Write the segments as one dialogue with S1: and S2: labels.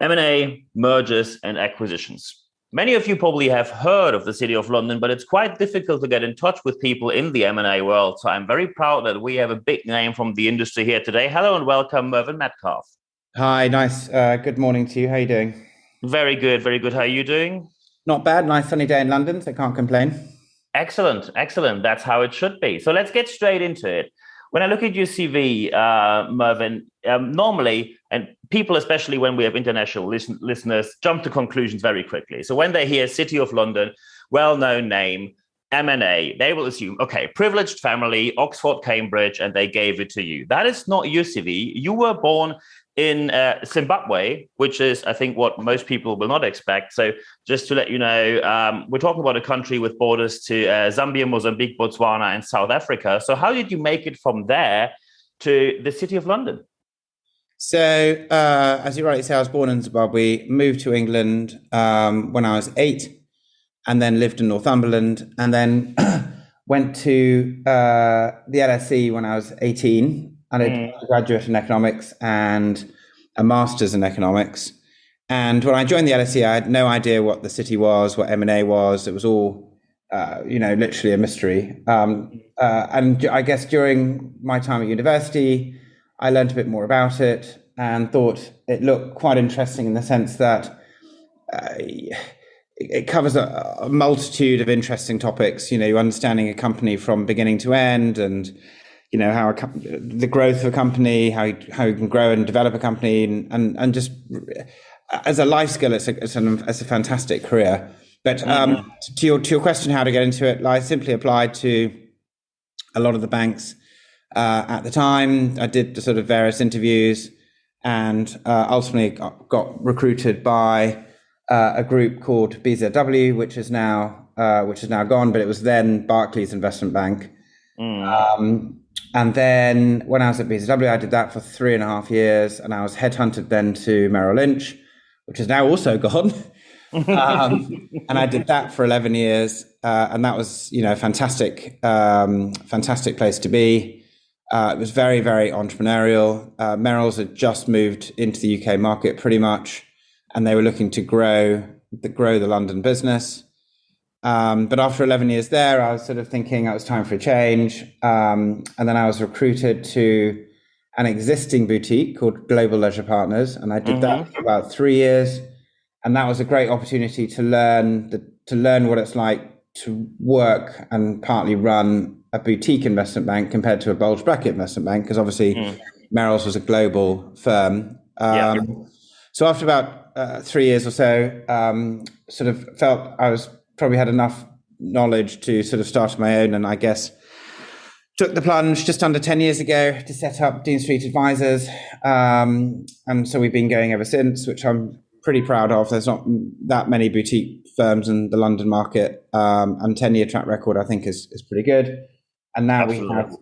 S1: M&A, mergers and acquisitions. Many of you probably have heard of the City of London, but it's quite difficult to get in touch with people in the M&A world. So I'm very proud that we have a big name from the industry here today. Hello and welcome, Mervyn Metcalf.
S2: Hi, nice. Good morning to you. How you doing?
S1: Very good, very good. How are you doing?
S2: Not bad. Nice sunny day in London, so can't complain.
S1: Excellent, excellent. That's how it should be. So let's get straight into it. When I look at your CV, Mervyn, normally, and people, especially when we have international listeners, jump to conclusions very quickly. So when they hear City of London, well-known name, M&A, they will assume, okay, privileged family, Oxford, Cambridge, and they gave it to you. That is not your CV. You were born in Zimbabwe, which is, I think, what most people will not expect. So just to let you know, we're talking about a country with borders to Zambia, Mozambique, Botswana, and South Africa. So how did you make it from there to the City of London?
S2: So, as you rightly say, I was born in Zimbabwe, moved to England when I was 8, and then lived in Northumberland, and then went to the LSE when I was 18. I did a graduate in economics and a master's in economics. And when I joined the LSE, I had no idea what the city was, what M&A was. It was all, literally a mystery. And I guess during my time at university, I learned a bit more about it and thought it looked quite interesting in the sense that it covers a multitude of interesting topics. You're understanding a company from beginning to end, and how the growth of a company, how you can grow and develop a company, and just as a life skill, it's a fantastic career. But to your question, how to get into it, I simply applied to a lot of the banks at the time. I did the sort of various interviews, and ultimately got recruited by a group called BZW, which is now gone, but it was then Barclays Investment Bank. And then when I was at BZW, I did that for 3.5 years, and I was headhunted then to Merrill Lynch, which is now also gone. And I did that for 11 years, and that was, fantastic place to be. It was very, very entrepreneurial. Merrill's had just moved into the UK market pretty much, and they were looking to grow the London business. But after 11 years there, I was sort of thinking it was time for a change. And then I was recruited to an existing boutique called Global Leisure Partners. And I did that for about 3 years. And that was a great opportunity to learn what it's like to work and partly run a boutique investment bank compared to a bulge bracket investment bank, because obviously Merrill's was a global firm. So after about 3 years or so, sort of felt I was probably had enough knowledge to sort of start my own, and I guess took the plunge just under 10 years ago to set up Dean Street Advisors. And so we've been going ever since, which I'm pretty proud of. There's not that many boutique firms in the London market, and 10-year track record, I think, is pretty good. And now
S1: Absolutely.
S2: we have,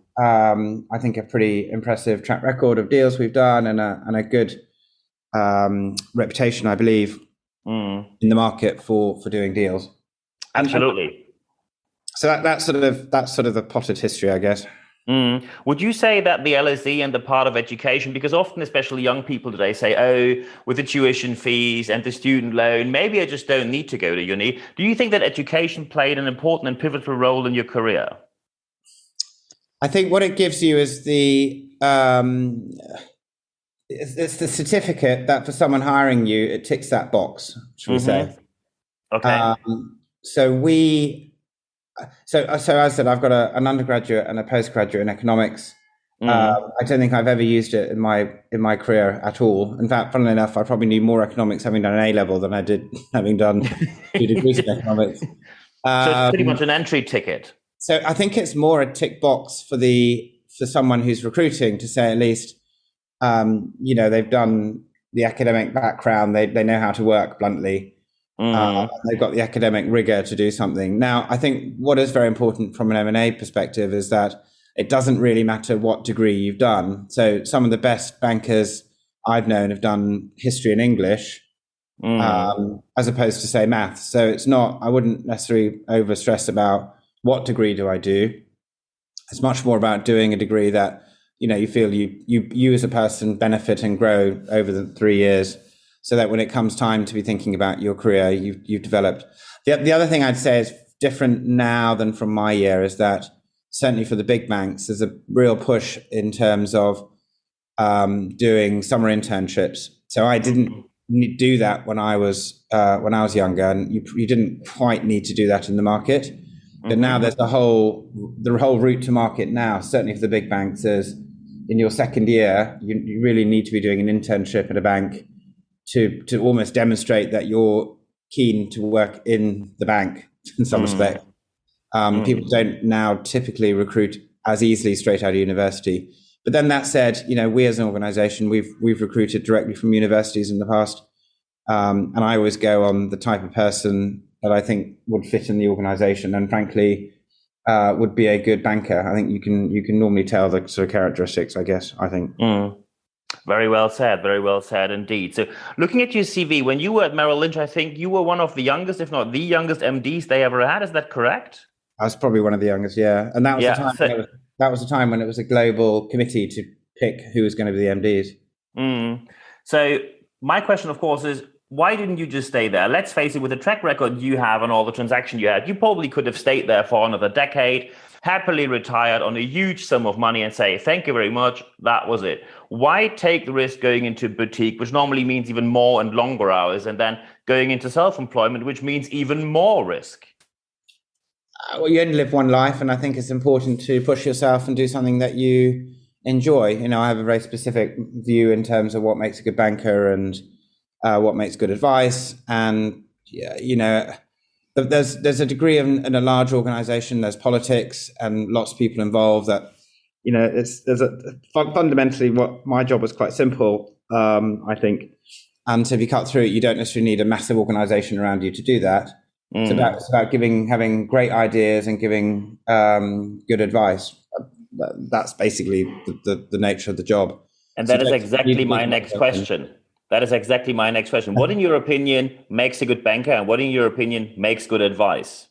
S2: I think, a pretty impressive track record of deals we've done, and a good reputation, I believe, in the market for doing deals.
S1: Absolutely.
S2: So that's sort of the potted history, I guess.
S1: Would you say that the LSE and the part of education, because often, especially young people today say, oh, with the tuition fees and the student loan, maybe I just don't need to go to uni. Do you think that education played an important and pivotal role in your career?
S2: I think what it gives you is it's the certificate that for someone hiring you, it ticks that box, should we say.
S1: Okay.
S2: So as I said, I've got an undergraduate and a postgraduate in economics. I don't think I've ever used it in my career at all. In fact, funnily enough, I probably knew more economics having done an A level than I did having done 2 degrees in economics.
S1: So it's pretty much an entry ticket.
S2: So I think it's more a tick box for someone who's recruiting to say at least, they've done the academic background, they know how to work bluntly. They've got the academic rigor to do something. Now, I think what is very important from an M&A perspective is that it doesn't really matter what degree you've done. So some of the best bankers I've known have done history and English, as opposed to, say, maths. So I wouldn't necessarily overstress about what degree do I do. It's much more about doing a degree that, you feel you as a person benefit and grow over the 3 years. so that when it comes time to be thinking about your career, you've developed. The other thing I'd say is different now than from my year is that certainly for the big banks, there's a real push in terms of doing summer internships. So I didn't do that when I was younger, and you didn't quite need to do that in the market. But now there's the whole route to market now. Certainly for the big banks, is in your second year, you really need to be doing an internship at a bank to almost demonstrate that you're keen to work in the bank in some respect. People don't now typically recruit as easily straight out of university. But then that said, we as an organization, we've recruited directly from universities in the past. And I always go on the type of person that I think would fit in the organization and frankly would be a good banker. I think you can normally tell the sort of characteristics, I think.
S1: Very well said indeed. So looking at your CV, when you were at Merrill Lynch, I think you were one of the youngest, if not the youngest MDs they ever had. Is that correct?
S2: I was probably one of the youngest, yeah. And that was that was the time when it was a global committee to pick who was going to be the MDs.
S1: So my question, of course, is why didn't you just stay there? Let's face it, with the track record you have and all the transactions you had, you probably could have stayed there for another decade, happily retired on a huge sum of money and say, thank you very much, that was it. Why take the risk going into boutique, which normally means even more and longer hours, and then going into self-employment, which means even more risk?
S2: Well, you only live one life, and I think it's important to push yourself and do something that you enjoy. I have a very specific view in terms of what makes a good banker and what makes good advice. And there's a degree in a large organization. There's politics and lots of people involved. That fundamentally, what my job was quite simple, I think. And so if you cut through it, you don't necessarily need a massive organization around you to do that. It's about having great ideas and giving good advice. That's basically the nature of the job.
S1: And that is exactly my next question. What, in your opinion, makes a good banker, and what, in your opinion, makes good advice?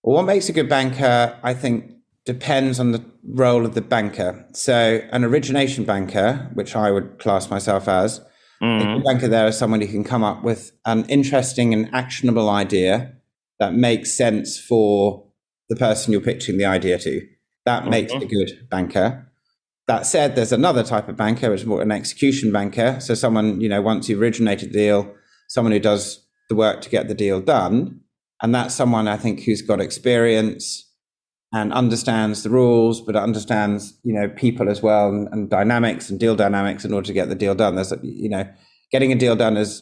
S2: Well, what makes a good banker, I think, depends on the role of the banker. So an origination banker, which I would class myself as, a good banker there is someone who can come up with an interesting and actionable idea that makes sense for the person you're pitching the idea to. That makes a good banker. That said, there's another type of banker, which is more an execution banker. So someone, once you've originated the deal, someone who does the work to get the deal done. And that's someone, I think, who's got experience and understands the rules, but understands, people as well and dynamics and deal dynamics in order to get the deal done. There's, getting a deal done is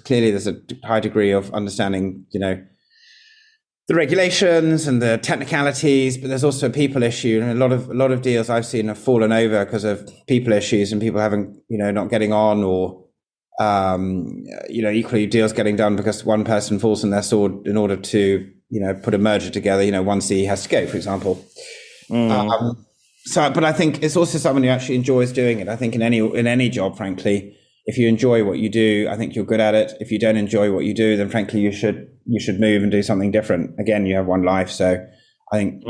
S2: clearly there's a high degree of understanding, the regulations and the technicalities, but there's also a people issue. And a lot of deals I've seen have fallen over because of people issues and people having, not getting on, or, equally deals getting done because one person falls on their sword in order to, put a merger together. One C has to go, for example. But I think it's also someone who actually enjoys doing it. I think in any job, frankly, if you enjoy what you do, I think you're good at it. If you don't enjoy what you do, then frankly, you should move and do something different. Again, you have one life. So I think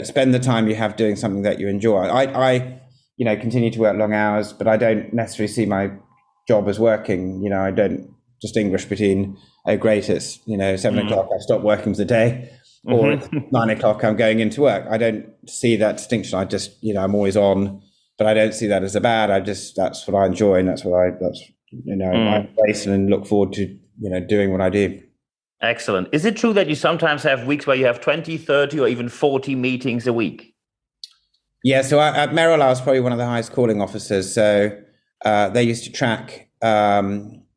S2: spend the time you have doing something that you enjoy. I continue to work long hours, but I don't necessarily see my job as working. I don't distinguish between, oh great, it's 7 o'clock, I stop working for the day, or it's 9 o'clock, I'm going into work. I don't see that distinction. I just, I'm always on, but I don't see that as a bad. That's what I enjoy, and that's I embrace and look forward to, doing what I do.
S1: Excellent. Is it true that you sometimes have weeks where you have 20, 30, or even 40 meetings a week?
S2: Yeah. So at Merrill, I was probably one of the highest calling officers. So they used to track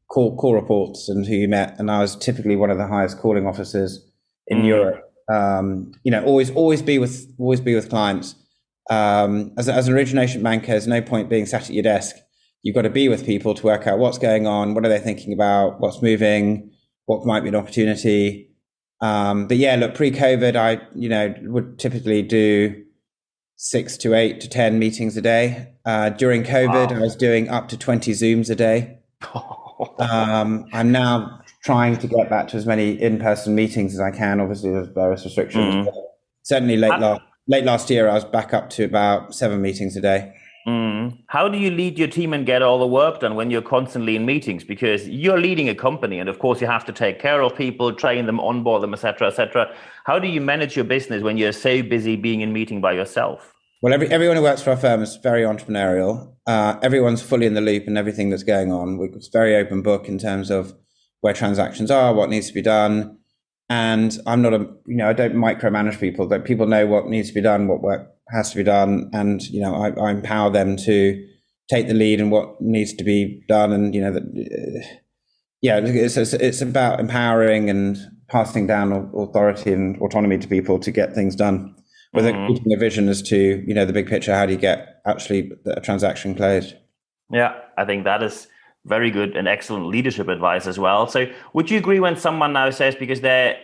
S2: call reports and who you met, and I was typically one of the highest calling officers in Europe. Always be with clients. As an origination banker, there's no point being sat at your desk. You've got to be with people to work out what's going on, what are they thinking about, what's moving, what might be an opportunity. But yeah, look, pre-COVID, I would typically do 6 to 8 to 10 meetings a day. During COVID, I was doing up to 20 Zooms a day. I'm now trying to get back to as many in-person meetings as I can. Obviously, there's various restrictions. But certainly late last year, I was back up to about 7 meetings a day.
S1: How do you lead your team and get all the work done when you're constantly in meetings? Because you're leading a company, and of course you have to take care of people, train them, onboard them, etc., etc. How do you manage your business when you're so busy being in meeting by yourself?
S2: Well, everyone who works for our firm is very entrepreneurial. Everyone's fully in the loop and everything that's going on. It's very open book in terms of where transactions are, what needs to be done. And I'm not I don't micromanage people. That people know what needs to be done, what work has to be done, and I empower them to take the lead in what needs to be done. And it's about empowering and passing down authority and autonomy to people to get things done. With keeping a vision as to the big picture, how do you get actually a transaction closed?
S1: Yeah, I think that is very good and excellent leadership advice as well. So, would you agree when someone now says, because there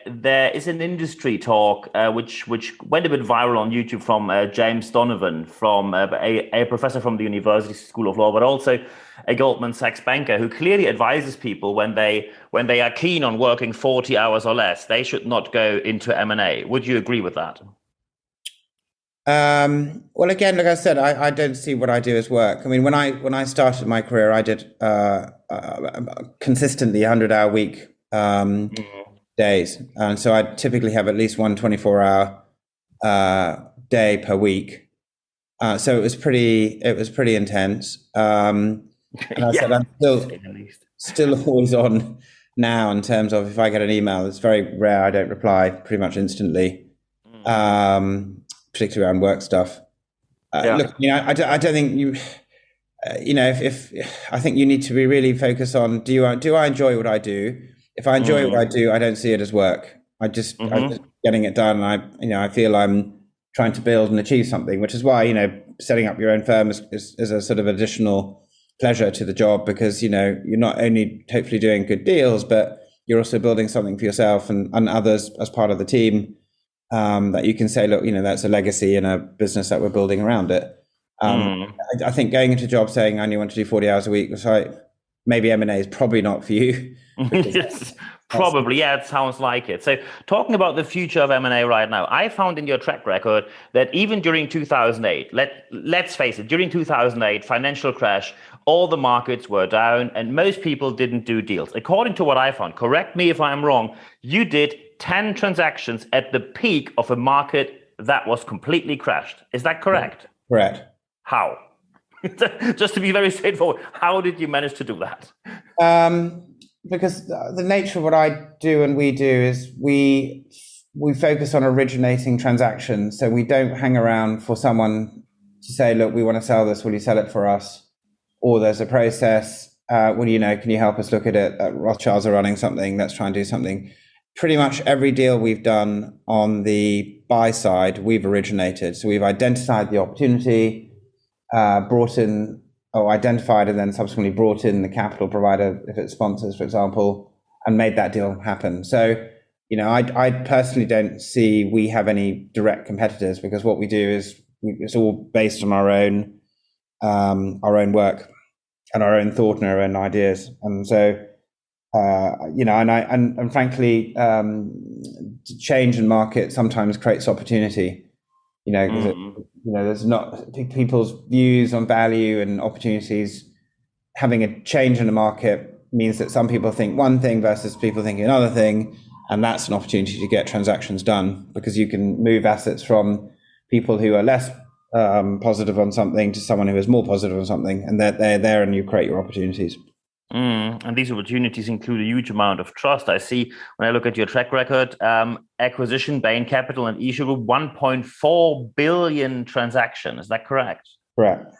S1: is an industry talk which went a bit viral on YouTube from James Donovan, from a professor from the University School of Law, but also a Goldman Sachs banker, who clearly advises people when they are keen on working 40 hours or less, they should not go into M&A. Would you agree with that?
S2: Well, again, like I said, I don't see what I do as work. I mean, when I started my career, I did consistently 100-hour week days, and so I typically have at least one 24-hour day per week. So it was pretty intense. And I said I'm still always on now in terms of if I get an email, it's very rare I don't reply pretty much instantly. Particularly around work stuff. Look, I don't think you, if I think you need to be really focused on, do I enjoy what I do? If I enjoy what I do, I don't see it as work. I'm just getting it done. And I feel I'm trying to build and achieve something, which is why, setting up your own firm is a sort of additional pleasure to the job, because, you're not only hopefully doing good deals, but you're also building something for yourself and others as part of the team. That you can say, look, that's a legacy and a business that we're building around it. I think going into a job saying I only want to do 40 hours a week, so maybe M&A is probably not for you.
S1: Yes, probably. Yeah, it sounds like it. So talking about the future of M&A right now, I found in your track record that even during 2008, let's face it, during 2008, financial crash, all the markets were down and most people didn't do deals. According to what I found, correct me if I'm wrong, you did 10 transactions at the peak of a market that was completely crashed. Is that correct?
S2: Correct.
S1: How? Just to be very straightforward, how did you manage to do that?
S2: Because the nature of what I do and we do is we focus on originating transactions. So we don't hang around for someone to say, look, we want to sell this. Will you sell it for us? Or there's a process. Can you help us look at it? Rothschilds are running something. Let's try and do something. Pretty much every deal we've done on the buy side, we've originated. So we've identified the opportunity, identified and then subsequently brought in the capital provider, if it's sponsors, for example, and made that deal happen. So, I personally don't see we have any direct competitors, because what we do is it's all based on our own work and our own thought and our own ideas. And so, and frankly, change in market sometimes creates opportunity. There's not people's views on value and opportunities. Having a change in the market means that some people think one thing versus people thinking another thing, and that's an opportunity to get transactions done, because you can move assets from people who are less positive on something to someone who is more positive on something, and they're there, and you create your opportunities.
S1: And these opportunities include a huge amount of trust. I see when I look at your track record, acquisition, Bain Capital and Issue Group, 1.4 billion transaction. Is that correct?
S2: Correct.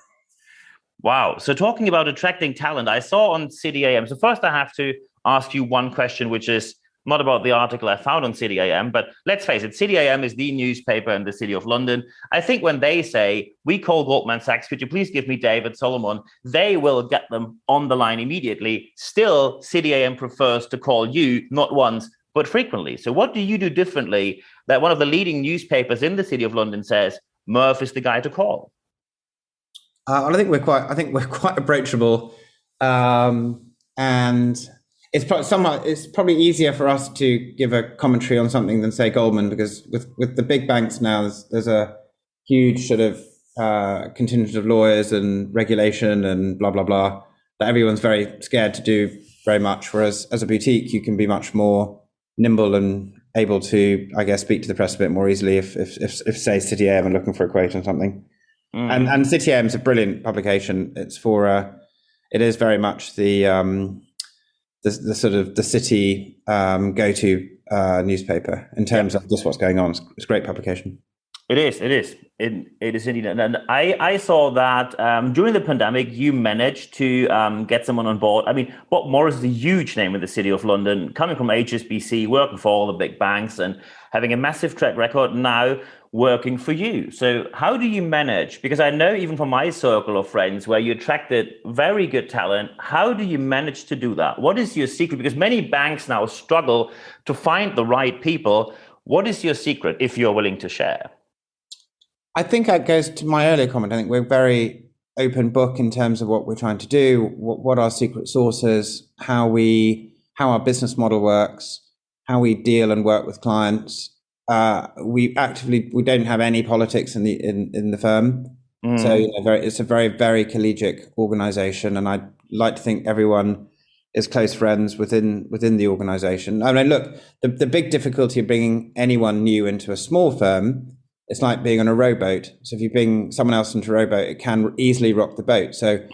S1: Wow. So talking about attracting talent, I saw on CityAM. So first I have to ask you one question, which is not about the article I found on CityAM, but let's face it, CityAM is the newspaper in the City of London. I think when they say, we call Goldman Sachs, could you please give me David Solomon, they will get them on the line immediately. Still, CityAM prefers to call you not once, but frequently. So what do you do differently that one of the leading newspapers in the City of London says, Merv is the guy to call?
S2: I think we're quite approachable, and it's probably easier for us to give a commentary on something than say Goldman, because with the big banks now, there's a huge sort of contingent of lawyers and regulation and blah blah blah, that everyone's very scared to do very much. Whereas as a boutique, you can be much more nimble and able to, I guess, speak to the press a bit more easily if say City AM are looking for a quote on something. And City AM is a brilliant publication. It's it is very much the sort of the city go-to newspaper in terms of just what's going on. It's a great publication.
S1: It is indeed. And I saw that during the pandemic, you managed to get someone on board. I mean, Bob Morris is a huge name in the City of London, coming from HSBC, working for all the big banks and having a massive track record, now working for you. So how do you manage? Because I know even from my circle of friends where you attracted very good talent, how do you manage to do that? What is your secret? Because many banks now struggle to find the right people. What is your secret, if you're willing to share?
S2: I think that goes to my earlier comment. I think we're very open book in terms of what we're trying to do, what our secret sauce is, how our business model works, how we deal and work with clients. We don't have any politics in the firm. So it's a very, very collegiate organization, and I'd like to think everyone is close friends within the organization. I mean, look, the big difficulty of bringing anyone new into a small firm, it's like being on a rowboat. So if you bring someone else into a rowboat, it can easily rock the boat. So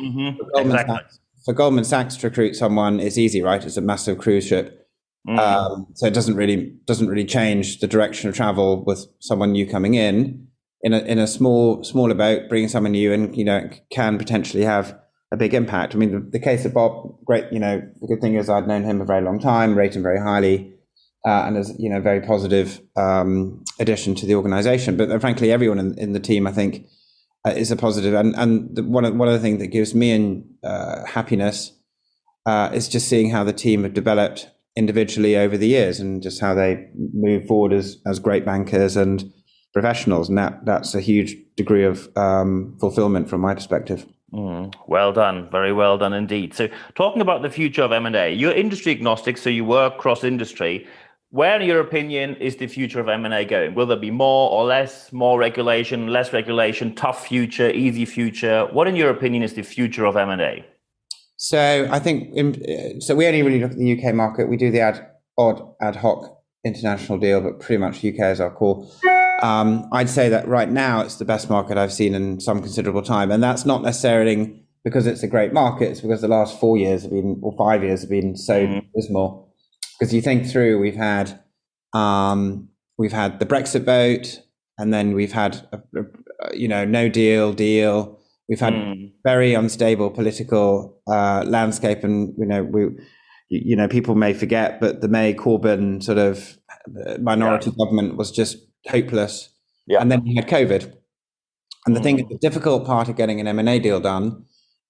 S2: for Goldman Sachs to recruit someone is easy, right? It's a massive cruise ship. So it doesn't really change the direction of travel with someone new coming in a smaller boat. Bringing someone new in, can potentially have a big impact. I mean, the case of Bob, great. The good thing is I'd known him a very long time, rate him very highly, and as a very positive addition to the organization. But frankly, everyone in the team, I think, is a positive. And one of the things that gives me happiness is just seeing how the team have developed individually over the years and just how they move forward as great bankers and professionals. And that's a huge degree of fulfillment from my perspective.
S1: Well done. Very well done indeed. So talking about the future of M&A, you're industry agnostic, so you work cross industry. Where, in your opinion, is the future of M&A going? Will there be more or less, more regulation, less regulation, tough future, easy future? What, in your opinion, is the future of M&A?
S2: So I think, we only really look at the UK market. We do the ad hoc international deal, but pretty much UK is our core. I'd say that right now it's the best market I've seen in some considerable time. And that's not necessarily because it's a great market. It's because the last 4 years have been, or 5 years have been so dismal. Because you think through, we've had the Brexit vote, and then we've had no deal. We've had very unstable political landscape, and people may forget, but the May Corbyn sort of minority government was just hopeless. Yeah. And then we had COVID. And the difficult part of getting an M&A deal done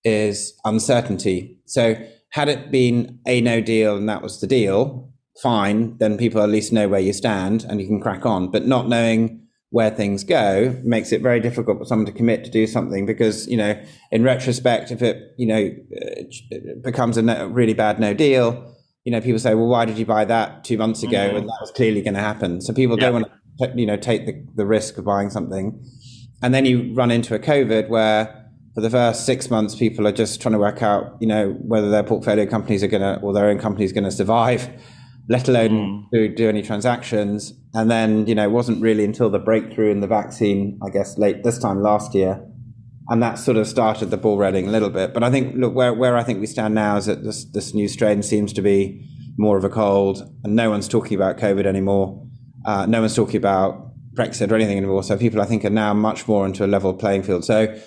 S2: is uncertainty. So had it been a no deal and that was the deal, fine, then people at least know where you stand and you can crack on. But not knowing where things go makes it very difficult for someone to commit to do something, because, in retrospect, if it becomes a really bad no deal, people say, well, why did you buy that 2 months ago? And that was clearly going to happen. So people don't want to, take the risk of buying something. And then you run into a COVID where for the first 6 months, people are just trying to work out, whether their portfolio companies or their own company is going to survive, let alone do any transactions. And then, it wasn't really until the breakthrough in the vaccine, I guess, late this time last year, and that sort of started the ball rolling a little bit. But I think, look, where I think we stand now is that this new strain seems to be more of a cold, and no one's talking about COVID anymore. No one's talking about Brexit or anything anymore. So people, I think, are now much more into a level playing field. So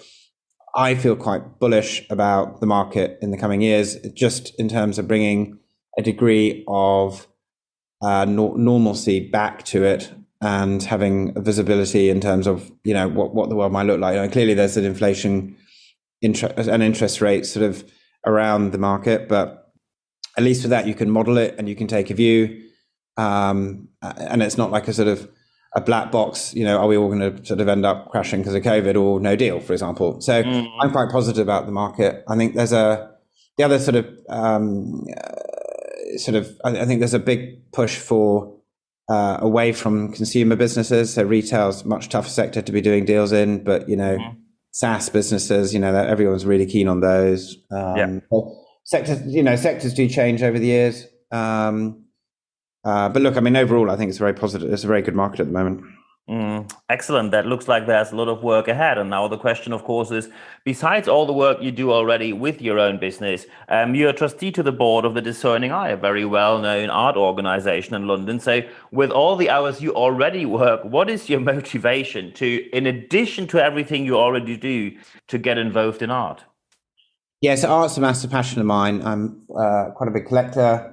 S2: I feel quite bullish about the market in the coming years, just in terms of bringing a degree of normalcy back to it and having a visibility in terms of, what the world might look like. Clearly there's an inflation and interest rate sort of around the market, but at least for that you can model it and you can take a view. And it's not like a sort of a black box, are we all going to sort of end up crashing because of COVID or no deal, for example? So I'm quite positive about the market. I think there's I think there's a big push for away from consumer businesses. So retail's a much tougher sector to be doing deals in, but SaaS businesses. That everyone's really keen on those. Sectors do change over the years. But look, overall, I think it's very positive. It's a very good market at the moment.
S1: Excellent. That looks like there's a lot of work ahead. And now the question, of course, is, besides all the work you do already with your own business, you're a trustee to the board of the Discerning Eye, a very well-known art organization in London. So with all the hours you already work, what is your motivation to, in addition to everything you already do, to get involved in art?
S2: Yeah, so art's a massive passion of mine. I'm quite a big collector.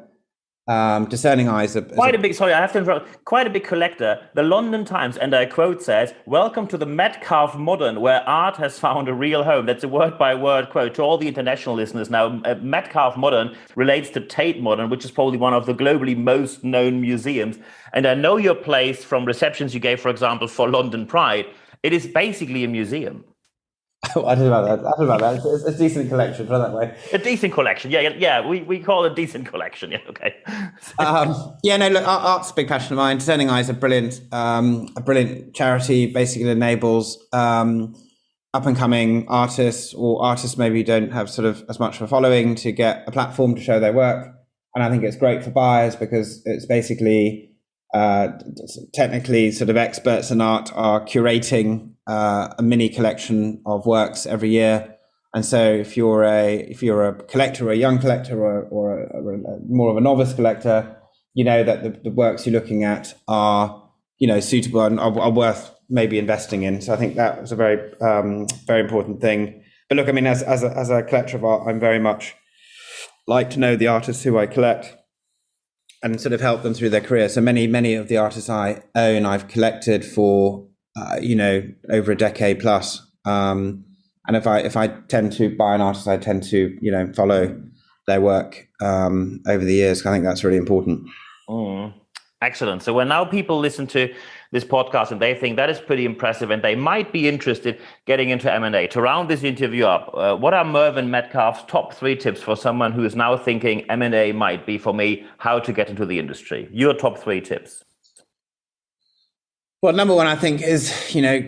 S2: Discerning Eye is quite a
S1: big collector. The London Times, and I quote, says, "Welcome to the Metcalf Modern, where art has found a real home." That's a word-by-word quote to all the international listeners. Now, Metcalf Modern relates to Tate Modern, which is probably one of the globally most known museums. And I know your place from receptions you gave, for example, for London Pride. It is basically a museum.
S2: I don't know about that. It's a decent collection, put it that way.
S1: A decent collection, yeah. We call it a decent collection, yeah. Okay.
S2: Look, art's a big passion of mine. Discerning Eye is a brilliant charity. Basically, enables up and coming artists, or artists maybe don't have sort of as much of a following, to get a platform to show their work. And I think it's great for buyers because it's basically technically sort of experts in art are curating a mini collection of works every year. And so if you're a collector, or a young collector, or more of a novice collector, that the works you're looking at are suitable and are worth maybe investing in. So I think that was a very very important thing. But look, as a collector of art, I'm very much like to know the artists who I collect and sort of help them through their career. So many of the artists I own, I've collected for over a decade plus. And if I tend to buy an artist, I tend to follow their work over the years. I think that's really important.
S1: Excellent. So when now people listen to this podcast and they think that is pretty impressive, and they might be interested getting into M&A, to round this interview up, what are Mervyn Metcalf's top 3 tips for someone who is now thinking M&A might be for me, how to get into the industry? Your top 3 tips.
S2: Well, number one, I think, is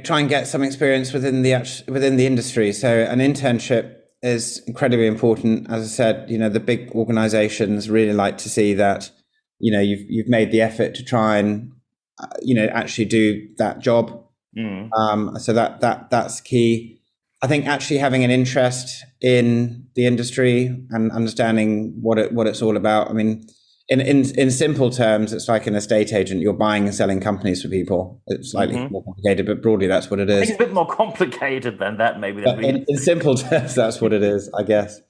S2: try and get some experience within the industry. So an internship is incredibly important. As I said, the big organizations really like to see that you've made the effort to try and actually do that job. So that's key. I think actually having an interest in the industry and understanding what it's all about. In simple terms, it's like an estate agent. You're buying and selling companies for people. It's slightly more complicated, but broadly, that's what it is.
S1: I think it's a bit more complicated than that, maybe.
S2: In simple terms, that's what it is, I guess.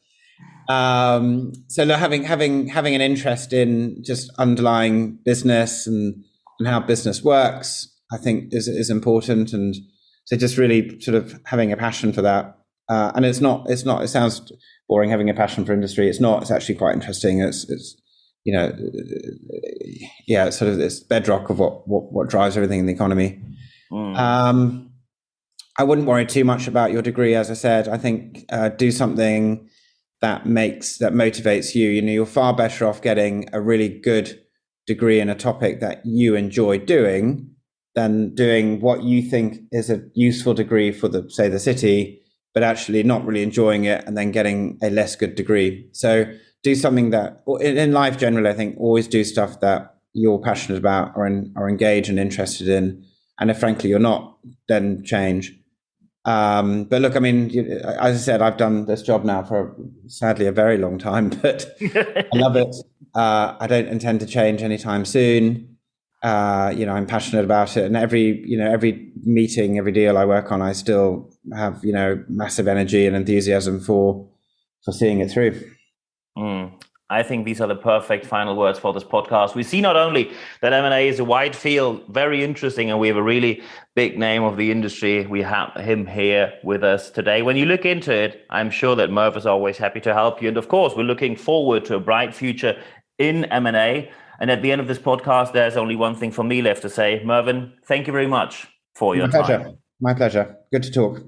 S2: So having an interest in just underlying business and how business works, I think is important. And so just really sort of having a passion for that. And it sounds boring having a passion for industry. It's not. It's actually quite interesting. It's it's sort of this bedrock of what drives everything in the economy. I wouldn't worry too much about your degree. As I said, I think do something that motivates you. You're far better off getting a really good degree in a topic that you enjoy doing than doing what you think is a useful degree for the city, but actually not really enjoying it and then getting a less good degree. So do something that, in life generally, I think always do stuff that you're passionate about or engaged and interested in. And if frankly you're not, then change. But look, as I said, I've done this job now for sadly a very long time, but I love it. I don't intend to change anytime soon. I'm passionate about it, and every meeting, every deal I work on, I still have massive energy and enthusiasm for seeing it through.
S1: I think these are the perfect final words for this podcast. We see not only that M&A is a wide field, very interesting, and we have a really big name of the industry. We have him here with us today. When you look into it, I'm sure that Merv is always happy to help you. And of course, we're looking forward to a bright future in M&A. And at the end of this podcast, there's only one thing for me left to say. Mervyn, thank you very much for your time.
S2: My pleasure. Good to talk.